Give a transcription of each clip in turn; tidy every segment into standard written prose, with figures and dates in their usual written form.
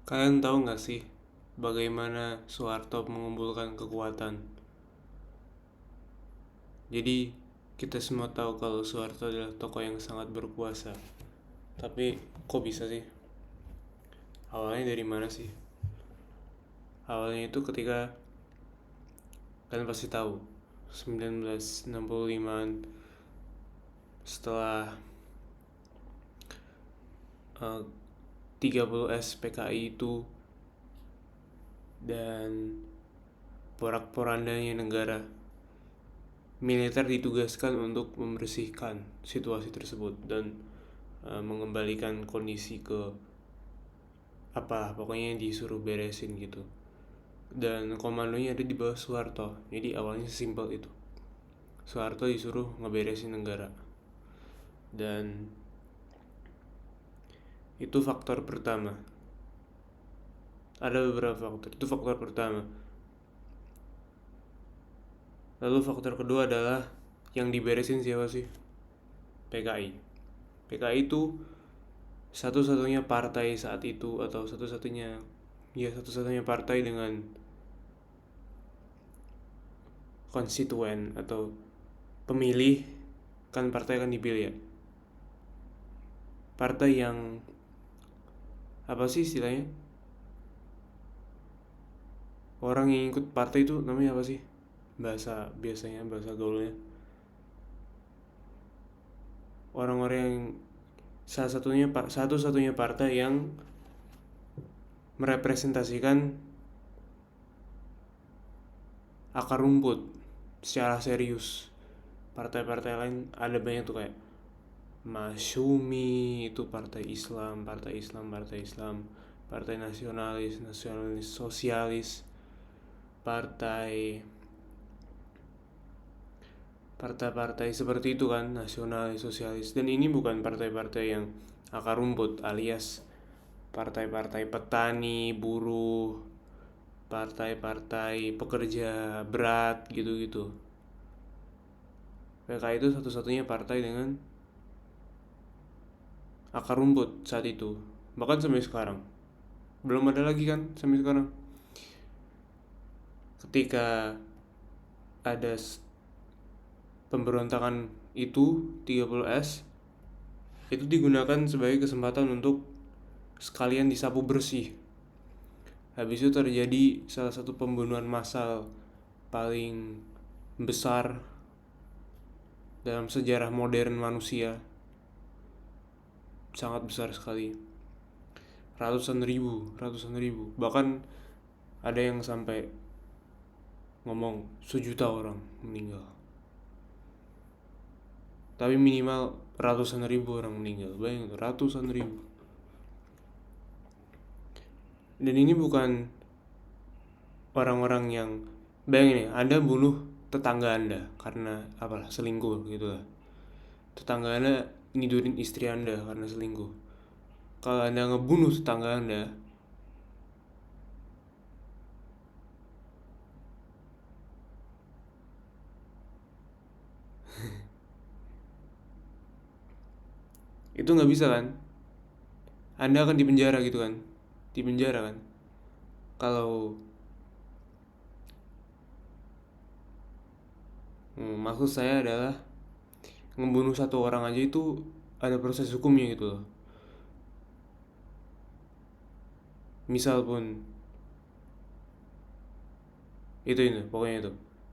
Kalian tahu nggak sih bagaimana Soeharto mengumpulkan kekuatan? Jadi kita semua tahu kalau Soeharto adalah tokoh yang sangat berkuasa. Tapi kok bisa sih? Awalnya dari mana sih? Awalnya itu ketika kalian pasti tahu 1965-an, setelah 30 PKI itu dan porak-porandanya negara, militer ditugaskan untuk membersihkan situasi tersebut dan mengembalikan kondisi ke apa pokoknya disuruh beresin gitu, dan komandonya ada di bawah Soeharto. Jadi awalnya sesimpel itu, Soeharto disuruh ngeberesin negara, dan itu faktor pertama. Ada beberapa faktor, itu faktor pertama. Lalu faktor kedua adalah yang diberesin siapa sih? PKI. PKI itu satu-satunya partai saat itu, atau satu-satunya partai dengan konstituen atau pemilih. Kan partai kan dipilih ya, partai yang apa sih istilahnya, orang yang ikut partai itu namanya apa sih, bahasa gaulnya, orang-orang yang satu-satunya partai yang merepresentasikan akar rumput secara serius. Partai-partai lain ada banyak tuh, kayak Masyumi itu partai Islam, partai nasionalis, sosialis, partai partai-partai seperti itu kan, nasionalis, sosialis. Dan ini bukan partai-partai yang akar rumput, alias partai-partai petani, buruh, partai-partai pekerja berat gitu-gitu. PKI itu satu-satunya partai dengan akar rumput saat itu, bahkan sampai sekarang. Belum ada lagi kan sampai sekarang. Ketika ada pemberontakan itu 30S, itu digunakan sebagai kesempatan untuk sekalian disapu bersih. Habis itu terjadi salah satu pembunuhan massal paling besar dalam sejarah modern manusia. Sangat besar sekali. Ratusan ribu. Bahkan ada yang sampai ngomong 1 juta orang meninggal. Tapi minimal ratusan ribu orang meninggal. Bayangin, ratusan ribu. Dan ini bukan orang-orang yang, bayangin ya, Anda bunuh tetangga Anda karena apalah, selingkuh gitu lah. Tetangga Anda nidurin istri Anda karena selingkuh. Kalau Anda ngebunuh tetangga Anda, itu nggak bisa kan? Anda akan dipenjara gitu kan? Dipenjara kan? Kalau maksud saya adalah ngebunuh satu orang aja itu ada proses hukumnya gitu loh. Misal pun itu pokoknya itu,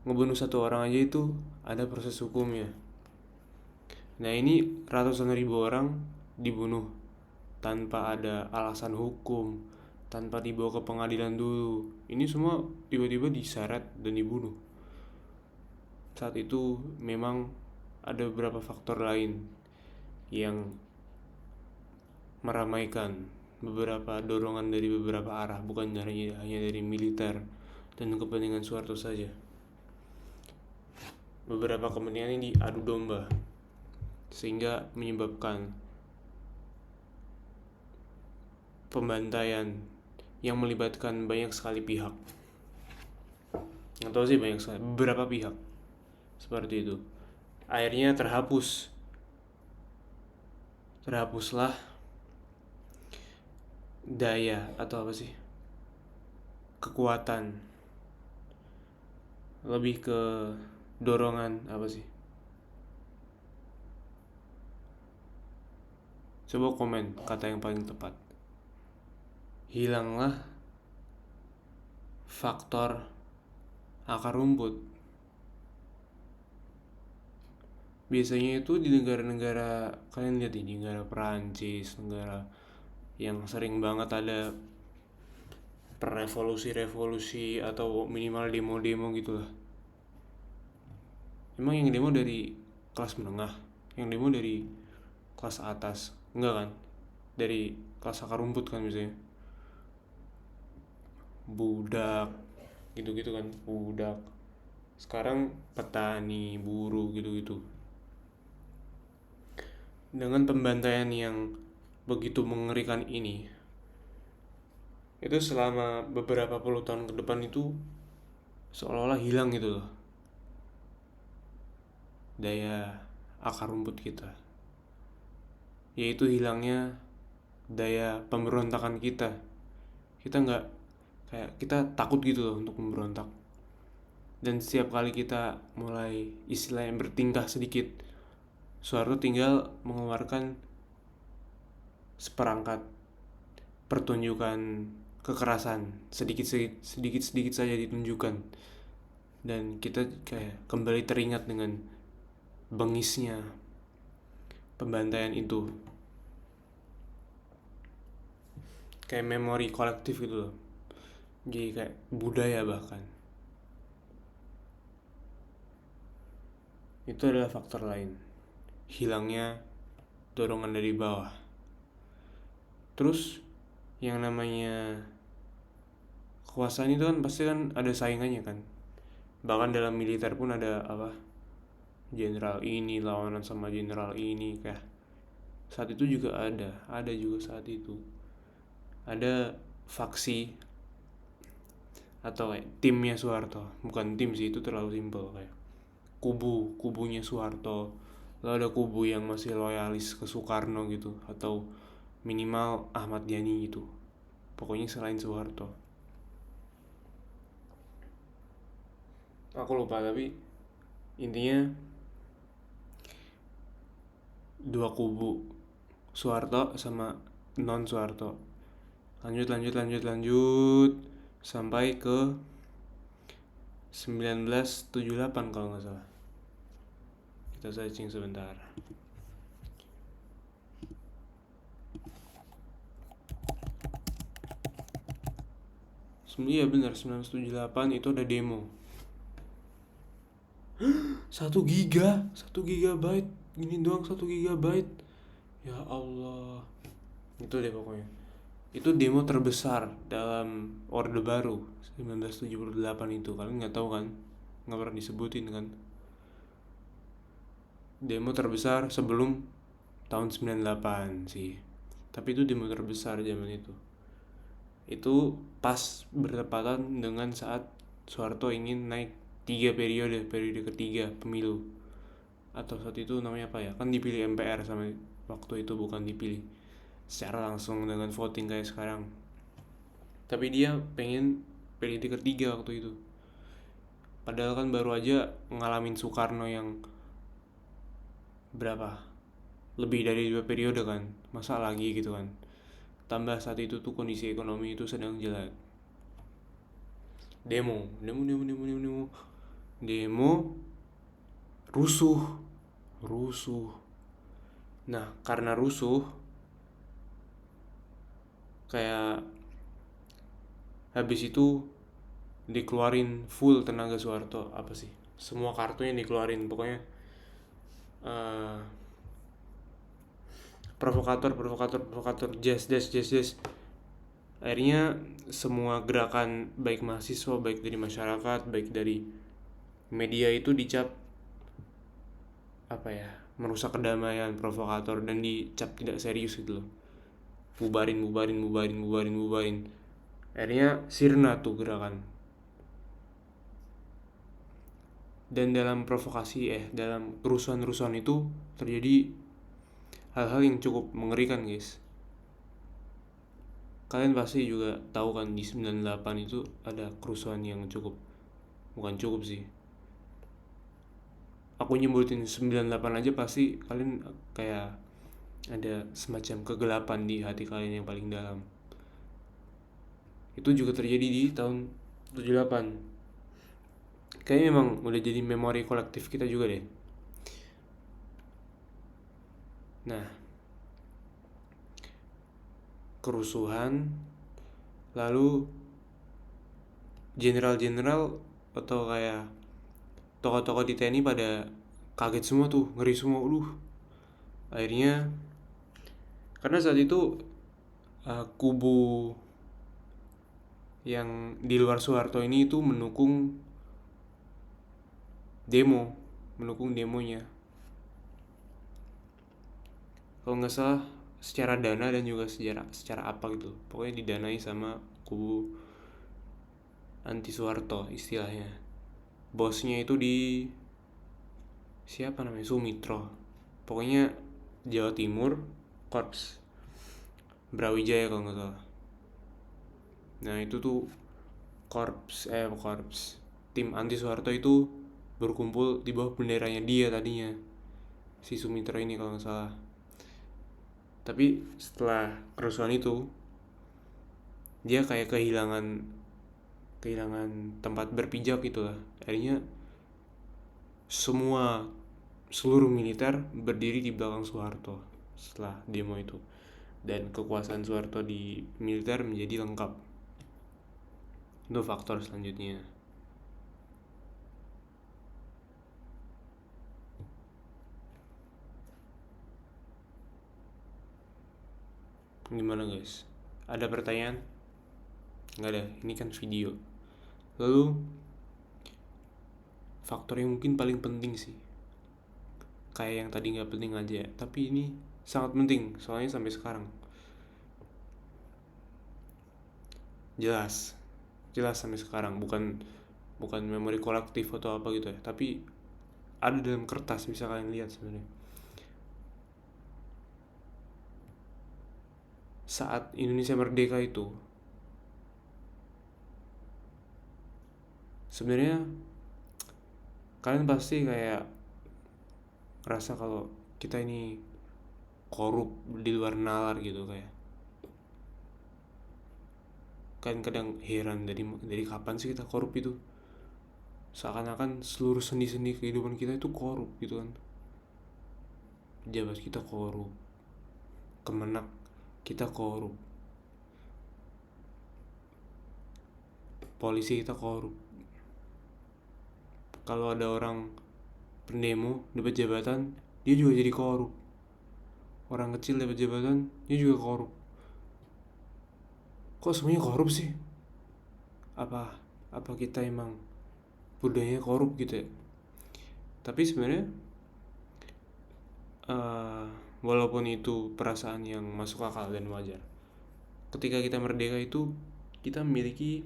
ngebunuh satu orang aja itu ada proses hukumnya. Nah ini ratusan ribu orang dibunuh tanpa ada alasan hukum, tanpa dibawa ke pengadilan dulu. Ini semua tiba-tiba diseret dan dibunuh. Saat itu memang ada beberapa faktor lain yang meramaikan, beberapa dorongan dari beberapa arah, bukan hanya dari militer dan kepentingan Soeharto saja. Beberapa kepentingan ini diadu domba, sehingga menyebabkan pembantaian yang melibatkan banyak sekali pihak. Nggak tahu sih, banyak sekali, beberapa pihak seperti itu. Akhirnya terhapuslah daya atau apa sih, kekuatan, lebih ke dorongan apa sih. Coba komen kata yang paling tepat. Hilanglah faktor akar rumput. Biasanya itu di negara-negara, kalian lihat ini, negara Perancis, negara yang sering banget ada revolusi-revolusi atau minimal demo-demo gitu lah. Emang yang demo dari kelas menengah, yang demo dari kelas atas, enggak kan? Dari kelas akar rumput kan misalnya. Budak, gitu-gitu kan, budak. Sekarang petani, buruh, gitu-gitu. Dengan pembantaian yang begitu mengerikan ini, itu selama beberapa puluh tahun ke depan itu seolah-olah hilang gitu loh daya akar rumput kita, yaitu hilangnya daya pemberontakan kita. Kita nggak, kayak kita takut gitu loh untuk memberontak. Dan setiap kali kita mulai istilahnya bertingkah sedikit, Soeharto tinggal mengeluarkan seperangkat pertunjukan kekerasan, sedikit saja ditunjukkan, dan kita kayak kembali teringat dengan bengisnya pembantaian itu, kayak memori kolektif gitu loh, jadi kayak budaya. Bahkan itu adalah faktor lain, hilangnya dorongan dari bawah. Terus yang namanya kekuasaan itu kan pasti kan ada saingannya kan. Bahkan dalam militer pun ada apa, jenderal ini lawanan sama jenderal ini. Kayak saat itu juga ada juga saat itu ada faksi atau kayak timnya Soeharto. Bukan tim sih, itu terlalu simpel. Kayak kubunya Soeharto, lalu ada kubu yang masih loyalis ke Soekarno gitu, atau minimal Ahmad Yani gitu, pokoknya selain Soeharto. Aku lupa, tapi intinya dua kubu, Soeharto sama non Soeharto. Lanjut sampai ke 1978 kalau nggak salah. Kita searching sebentar. Iya benar, 1978 itu ada demo. 1 gigabyte gini doang, 1 gigabyte, ya Allah. Itu deh pokoknya, itu demo terbesar dalam Orde Baru 1978 itu. Kalian nggak tahu kan, nggak pernah disebutin kan. Demo terbesar sebelum tahun 98 sih, tapi itu demo terbesar zaman itu. Itu pas bertepatan dengan saat Soeharto ingin naik 3 periode ketiga pemilu. Atau saat itu namanya apa ya, kan dipilih MPR sama waktu itu, bukan dipilih secara langsung dengan voting kayak sekarang. Tapi dia pengen periode ketiga waktu itu. Padahal kan baru aja ngalamin Soekarno yang berapa, lebih dari 2 periode kan, masa lagi gitu kan. Tambah saat itu tuh kondisi ekonomi itu sedang jelek. Demo, rusuh. Nah, karena rusuh, kayak habis itu dikeluarin full tenaga Soeharto. Apa sih, semua kartunya dikeluarin pokoknya. Provokator, jazz. Akhirnya semua gerakan baik mahasiswa, baik dari masyarakat, baik dari media itu dicap apa ya, merusak kedamaian, provokator, dan dicap tidak serius gitu loh. Bubarin. Akhirnya sirna tuh gerakan. Dan dalam dalam kerusuhan itu terjadi hal-hal yang cukup mengerikan, guys. Kalian pasti juga tahu kan di 98 itu ada kerusuhan yang bukan cukup sih, aku nyebutin 98 aja pasti kalian kayak ada semacam kegelapan di hati kalian yang paling dalam. Itu juga terjadi di tahun 78. Kayaknya memang udah jadi memori kolektif kita juga deh. Nah, kerusuhan, lalu jenderal-jenderal atau kayak tokoh-tokoh di TNI pada kaget semua tuh, ngeri semua. Akhirnya karena saat itu kubu yang di luar Soeharto ini itu mendukung demonya. Kalau nggak salah secara dana dan juga secara apa gitu. Pokoknya didanai sama kubu anti Soeharto istilahnya. Bosnya itu di siapa namanya, Sumitro. Pokoknya Jawa Timur, Korps Brawijaya kalau nggak salah. Nah itu tuh korps tim anti Soeharto itu berkumpul di bawah benderanya dia tadinya, si Sumitro ini kalau nggak salah. Tapi setelah kerusuhan itu dia kayak kehilangan tempat berpijak gitu lah. Akhirnya seluruh militer berdiri di belakang Soeharto setelah demo itu, dan kekuasaan Soeharto di militer menjadi lengkap. Itu faktor selanjutnya. Gimana guys? Ada pertanyaan? Nggak ada, ini kan video. Lalu faktor yang mungkin paling penting sih, kayak yang tadi nggak penting aja, tapi ini sangat penting soalnya sampai sekarang jelas sampai sekarang, bukan memori kolektif atau apa gitu ya, tapi ada dalam kertas, bisa kalian lihat sebenarnya. Saat Indonesia merdeka itu sebenarnya kalian pasti kayak ngerasa kalau kita ini korup di luar nalar gitu. Kayak kan kadang heran, dari kapan sih kita korup itu, seakan-akan seluruh sendi-sendi kehidupan kita itu korup gitu kan. Pejabat kita korup, kemenak kita korup, polisi kita korup. Kalau ada orang pendemo dapat jabatan, dia juga jadi korup. Orang kecil dapat jabatan, dia juga korup. Kok semuanya korup sih? Apa kita emang budayanya korup gitu ya? Tapi sebenarnya walaupun itu perasaan yang masuk akal dan wajar, ketika kita merdeka itu kita memiliki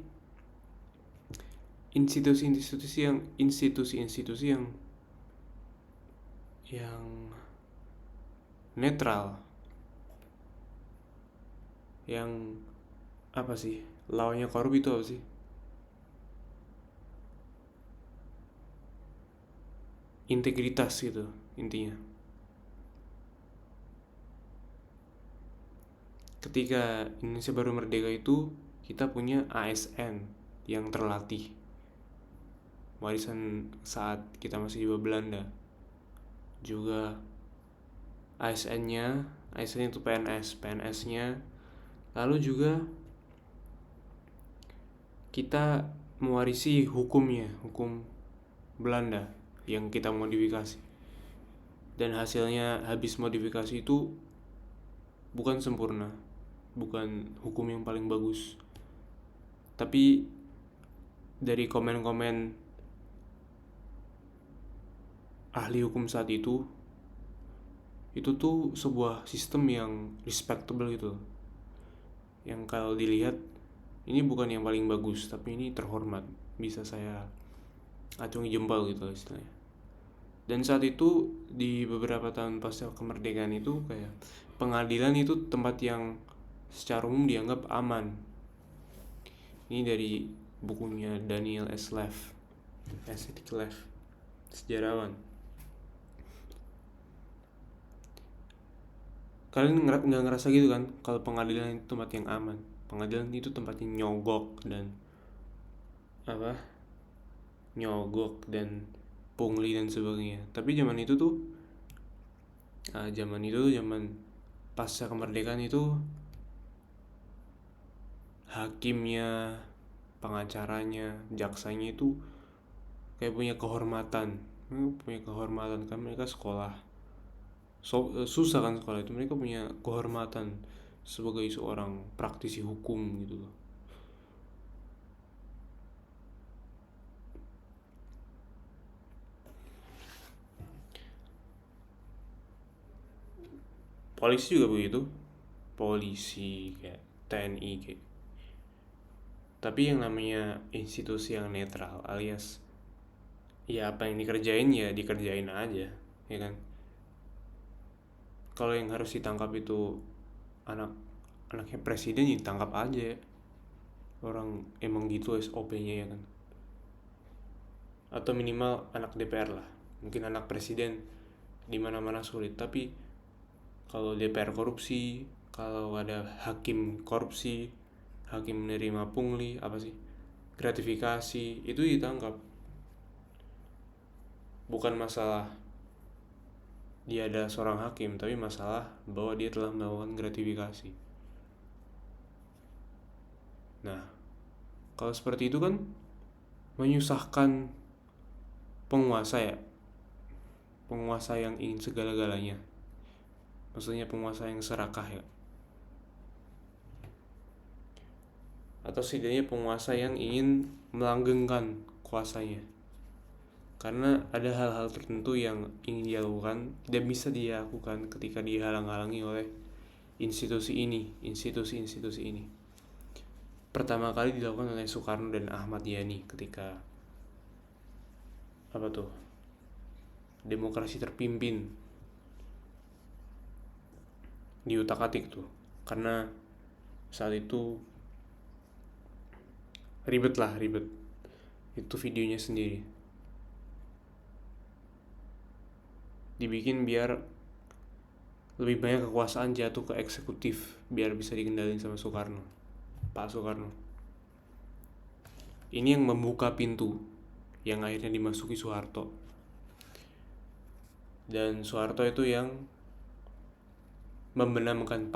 institusi-institusi yang netral, yang apa sih, lawannya korup itu apa sih? Integritas gitu intinya. Ketika Indonesia baru merdeka itu kita punya ASN yang terlatih, warisan saat kita masih di bawah Belanda. Juga ASN itu PNS-nya. Lalu juga kita mewarisi hukum Belanda yang kita modifikasi. Dan hasilnya habis modifikasi itu bukan sempurna, bukan hukum yang paling bagus. Tapi dari komen-komen ahli hukum saat itu tuh sebuah sistem yang respectable gitu. Yang kalau dilihat ini bukan yang paling bagus, tapi ini terhormat, bisa saya acungi jempol gitu istilahnya. Dan saat itu di beberapa tahun pasca kemerdekaan itu kayak pengadilan itu tempat yang secara umum dianggap aman. Ini dari bukunya Daniel S. Leff, Aesthetic Leff, sejarawan. Kalian nggak ngerasa gitu kan kalau pengadilan itu tempat yang aman? Pengadilan itu tempatnya nyogok dan pungli dan sebagainya. Tapi zaman itu tuh zaman pasca kemerdekaan itu, hakimnya, pengacaranya, jaksanya itu kayak punya kehormatan. Kan mereka sekolah. Susah kan sekolah itu, mereka punya kehormatan sebagai seorang praktisi hukum gitu loh. Polisi juga begitu, polisi kayak TNI kayak. Tapi yang namanya institusi yang netral, alias ya apa yang dikerjain ya dikerjain aja, ya kan. Kalau yang harus ditangkap itu anaknya presiden, ya ditangkap aja. Orang emang gitu SOP-nya, ya kan. Atau minimal anak DPR lah. Mungkin anak presiden di mana-mana sulit, tapi kalau DPR korupsi, kalau ada hakim korupsi, hakim menerima pungli, gratifikasi, itu ditangkap. Bukan masalah dia adalah seorang hakim, tapi masalah bahwa dia telah melakukan gratifikasi. Nah, kalau seperti itu kan menyusahkan penguasa, ya. Penguasa yang ingin segala-galanya. Maksudnya penguasa yang serakah, ya. Atau setidaknya penguasa yang ingin melanggengkan kuasanya. Karena ada hal-hal tertentu yang ingin dia lakukan dan bisa dia lakukan ketika dihalang-halangi oleh institusi-institusi ini. Pertama kali dilakukan oleh Soekarno dan Ahmad Yani ketika demokrasi terpimpin di utak-atik tuh. Karena saat itu ribet. Itu videonya sendiri dibikin biar lebih banyak kekuasaan jatuh ke eksekutif, biar bisa dikendalin sama Pak Soekarno. Ini yang membuka pintu yang akhirnya dimasuki Soeharto. Dan Soeharto itu yang membenamkan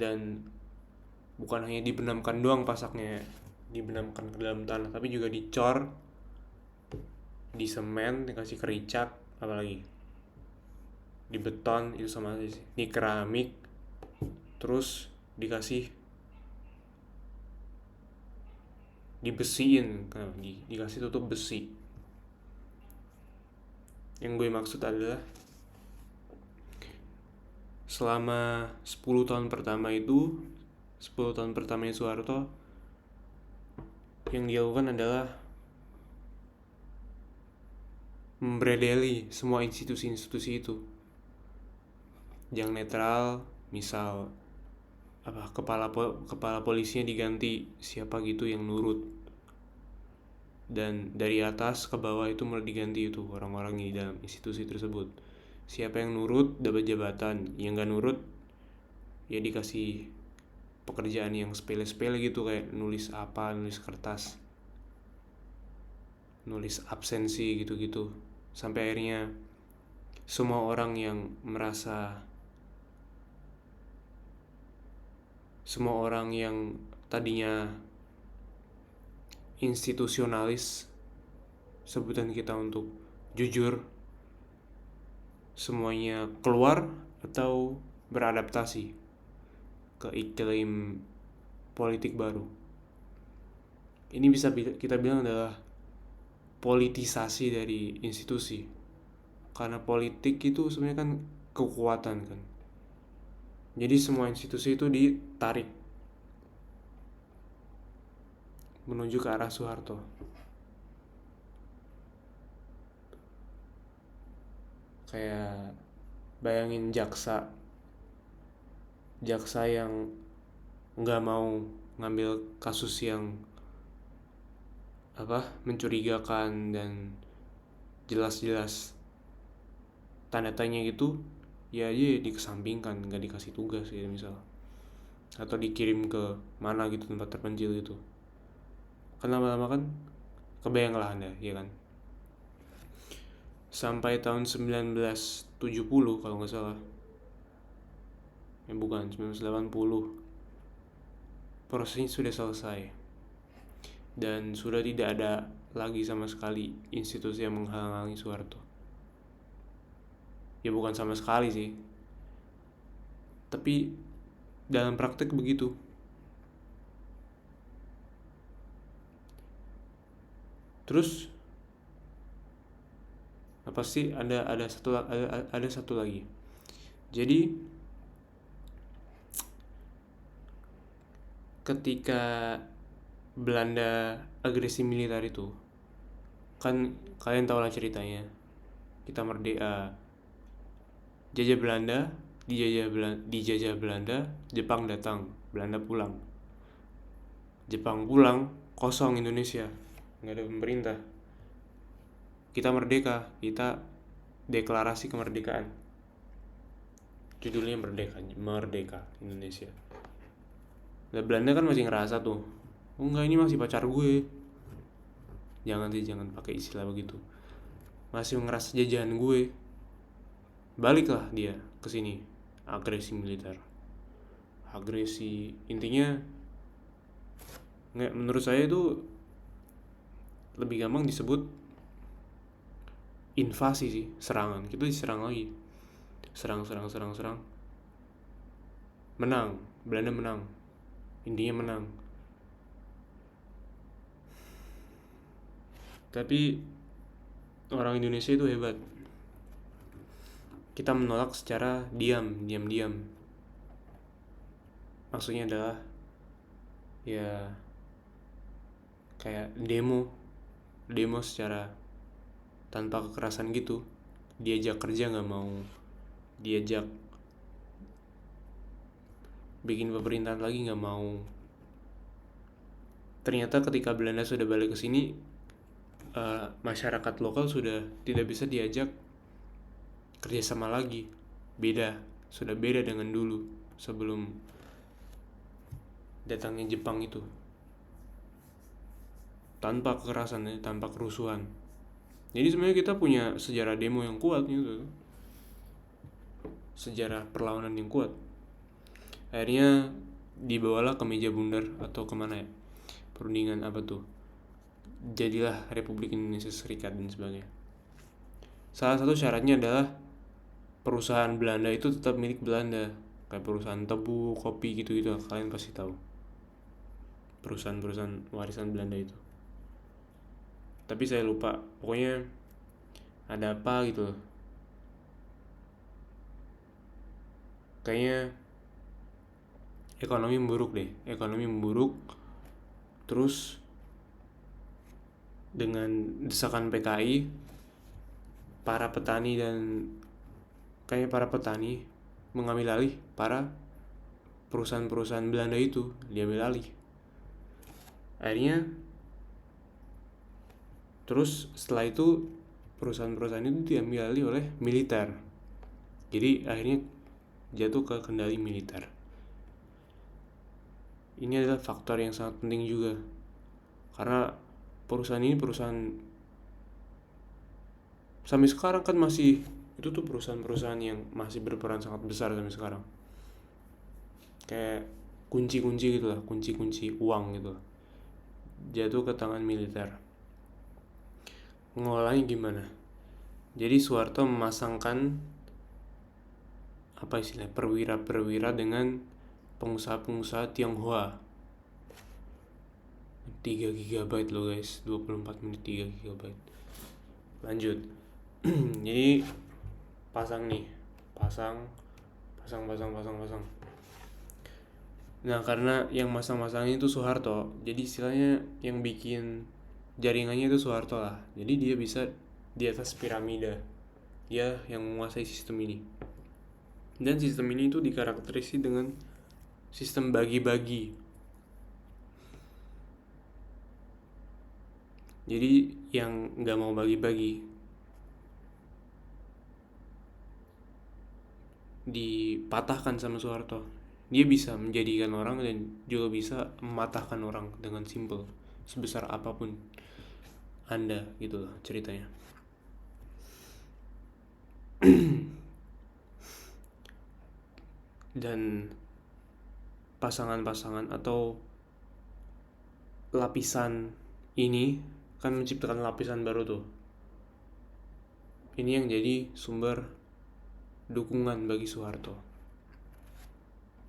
dan bukan hanya dibenamkan doang pasaknya, dibenamkan ke dalam tanah, tapi juga dicor, di semen, dikasih kericak, apalagi di beton, itu sama aja sih, di keramik, terus dibesiin, dikasih tutup besi. Yang gue maksud adalah selama 10 tahun pertamanya Soeharto, yang dilakukan adalah membredeli semua institusi-institusi itu yang netral. Misal kepala polisinya diganti siapa gitu yang nurut, dan dari atas ke bawah itu mulai diganti itu orang-orang di dalam institusi tersebut. Siapa yang nurut dapat jabatan, yang gak nurut ya dikasih pekerjaan yang sepele-sepele gitu, kayak nulis kertas, nulis absensi gitu-gitu. Sampai akhirnya semua orang yang tadinya institusionalis, sebutan kita untuk jujur, semuanya keluar atau beradaptasi ke iklim politik baru. Ini bisa kita bilang adalah politisasi dari institusi. Karena politik itu sebenarnya kan kekuatan kan. Jadi semua institusi itu ditarik menuju ke arah Soeharto. Kayak bayangin jaksa jaksa yang nggak mau ngambil kasus yang mencurigakan dan jelas-jelas tanda tanya gitu, ya dia dikesampingkan, nggak dikasih tugas gitu misal, atau dikirim ke mana gitu, tempat terpencil gitu. Kan lama-lama kan kebayang lah Anda, ya kan. Sampai tahun 1970 kalau nggak salah, bukan, 1980, prosesnya sudah selesai dan sudah tidak ada lagi sama sekali institusi yang menghalangi Soeharto. Ya bukan sama sekali sih, tapi dalam praktek begitu. Terus apa sih, ada satu lagi. Jadi ketika Belanda agresi militer itu, kan kalian tahu lah ceritanya. Kita merdeka, dijajah Belanda, Jepang datang, Belanda pulang. Jepang pulang, kosong Indonesia, nggak ada pemerintah. Kita merdeka, kita deklarasi kemerdekaan. Judulnya Merdeka Indonesia. Nah, Belanda kan masih ngerasa tuh, oh enggak, ini masih pacar gue. Jangan pakai istilah begitu. Masih ngerasa jajahan gue. Baliklah dia ke sini, agresi militer. Agresi, intinya menurut saya itu lebih gampang disebut invasi sih, serangan. Kita diserang lagi. Serang. Menang, Belanda menang. Intinya menang. Tapi orang Indonesia itu hebat. Kita menolak secara diam. Maksudnya adalah ya kayak demo secara tanpa kekerasan gitu. Diajak kerja nggak mau, diajak bikin pemerintahan lagi nggak mau. Ternyata ketika Belanda sudah balik ke sini, masyarakat lokal sudah tidak bisa diajak kerjasama lagi. Sudah beda dengan dulu sebelum datangnya Jepang itu. Tanpa kekerasan, tanpa kerusuhan. Jadi sebenarnya kita punya sejarah demo yang kuat gitu, sejarah perlawanan yang kuat. Akhirnya dibawalah ke meja bundar atau kemana ya, perundingan apa tuh, jadilah Republik Indonesia Serikat dan sebagainya. Salah satu syaratnya adalah perusahaan Belanda itu tetap milik Belanda, kayak perusahaan tebu, kopi gitu-gitu, kalian pasti tahu perusahaan warisan Belanda itu. Tapi saya lupa, pokoknya ada apa gitu. Kayaknya ekonomi memburuk. Terus dengan desakan PKI, para petani mengambil alih para perusahaan Belanda itu, diambil alih. Akhirnya terus setelah itu perusahaan itu diambil alih oleh militer. Jadi akhirnya jatuh ke kendali militer. Ini adalah faktor yang sangat penting juga, karena perusahaan ini sampai sekarang kan masih, itu tuh perusahaan yang masih berperan sangat besar sampai sekarang. Kayak kunci-kunci gitu lah, kunci uang gitu lah, jatuh ke tangan militer. Ngolahnya gimana? Jadi Soeharto memasangkan perwira dengan pengusaha Tionghoa. 3 GB loh guys, 24 menit 3 GB. Lanjut. Jadi pasang. Nah, karena yang masang-masangnya itu Soeharto, jadi istilahnya yang bikin jaringannya itu Soeharto lah. Jadi dia bisa di atas piramida, dia yang menguasai sistem ini. Dan sistem ini itu dikarakterisi dengan sistem bagi-bagi. Jadi yang nggak mau bagi-bagi dipatahkan sama Soeharto. Dia bisa menjadikan orang dan juga bisa mematahkan orang dengan simple, sebesar apapun Anda, gitu loh ceritanya. Dan pasangan-pasangan atau lapisan ini kan menciptakan lapisan baru tuh. Ini yang jadi sumber dukungan bagi Soeharto.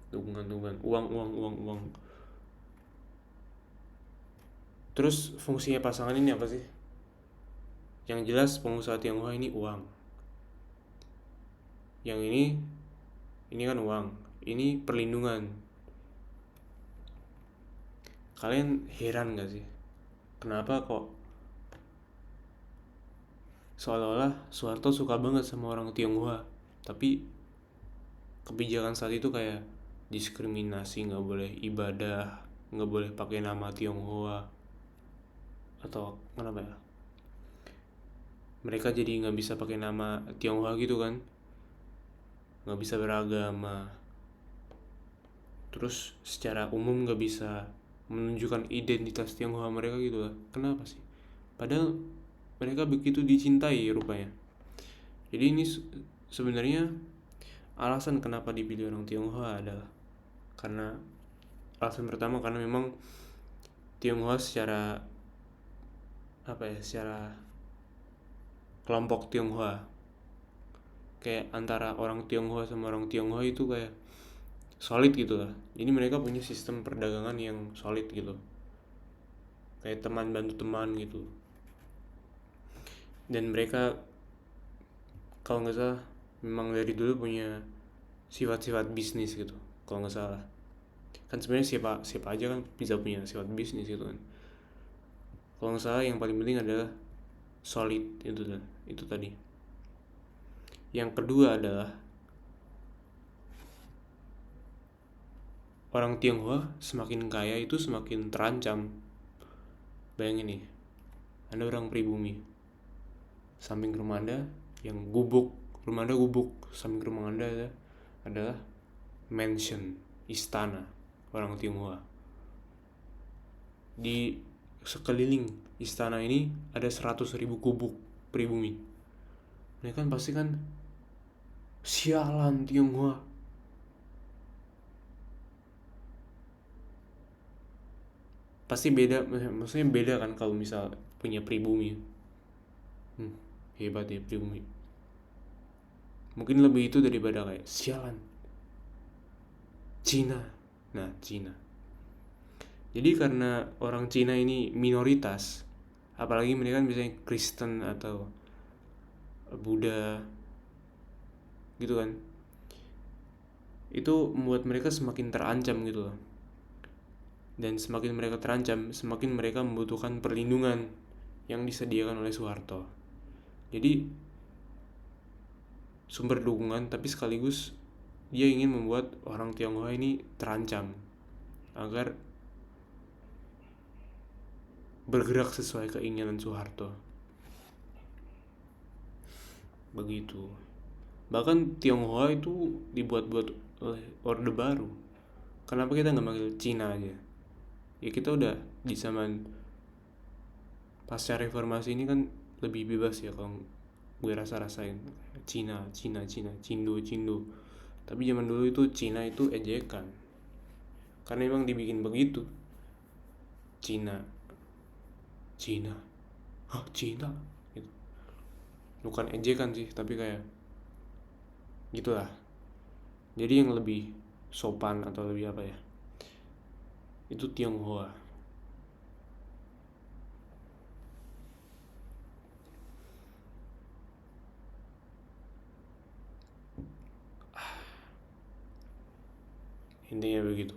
Dukungan, uang. Terus fungsinya pasangan ini apa sih? Yang jelas pengusaha Tionghoa ini uang. Yang ini kan uang. Ini perlindungan. Kalian heran gak sih? Kenapa kok seolah-olah Soeharto suka banget sama orang Tionghoa, tapi kebijakan saat itu kayak diskriminasi, nggak boleh ibadah, nggak boleh pakai nama Tionghoa, atau kenapa ya? Mereka jadi nggak bisa pakai nama Tionghoa gitu kan, nggak bisa beragama, terus secara umum nggak bisa menunjukkan identitas Tionghoa mereka gitu lah. Kenapa sih? Padahal mereka begitu dicintai rupanya. Jadi ini sebenarnya alasan kenapa dipilih orang Tionghoa adalah karena alasan pertama karena memang Tionghoa secara secara kelompok Tionghoa, kayak antara orang Tionghoa sama orang Tionghoa itu kayak solid gitu lah. Jadi mereka punya sistem perdagangan yang solid gitu, kayak teman bantu teman gitu. Dan mereka kalau nggak salah memang dari dulu punya sifat-sifat bisnis gitu kalau nggak salah. Kan sebenarnya siapa aja kan bisa punya sifat bisnis gitu kan. Kalau nggak salah yang paling penting adalah solid itu tadi. Yang kedua adalah orang Tionghoa semakin kaya itu semakin terancam. Bayangin nih, Anda orang pribumi, samping rumah Anda yang gubuk, rumah Anda gubuk, samping rumah Anda adalah mansion, istana orang Tionghoa. Di sekeliling istana ini ada 100.000 gubuk pribumi. Mereka kan pasti kan sialan Tionghoa. Pasti beda, maksudnya beda kan kalau misal punya pribumi. Hebat ya pribumi. Mungkin lebih itu daripada kayak sialan Cina. Nah, Cina. Jadi karena orang Cina ini minoritas, apalagi mereka kan biasanya Kristen atau Buddha gitu kan, itu membuat mereka semakin terancam gitu loh. Dan semakin mereka terancam, semakin mereka membutuhkan perlindungan yang disediakan oleh Soeharto. Jadi sumber dukungan, tapi sekaligus dia ingin membuat orang Tionghoa ini terancam agar bergerak sesuai keinginan Soeharto. Begitu. Bahkan Tionghoa itu dibuat-buat oleh Orde Baru. Kenapa kita nggak manggil Cina aja? Ya kita udah di zaman pasca reformasi ini kan lebih bebas ya kalau gue rasain Cina, Cindo. Tapi zaman dulu itu Cina itu ejekan. Karena emang dibikin begitu. Cina. Hah, Cina? Gitu. Bukan ejekan sih, tapi kayak gitulah. Jadi yang lebih sopan atau lebih apa ya? Itu Tionghoa. Intinya begitu.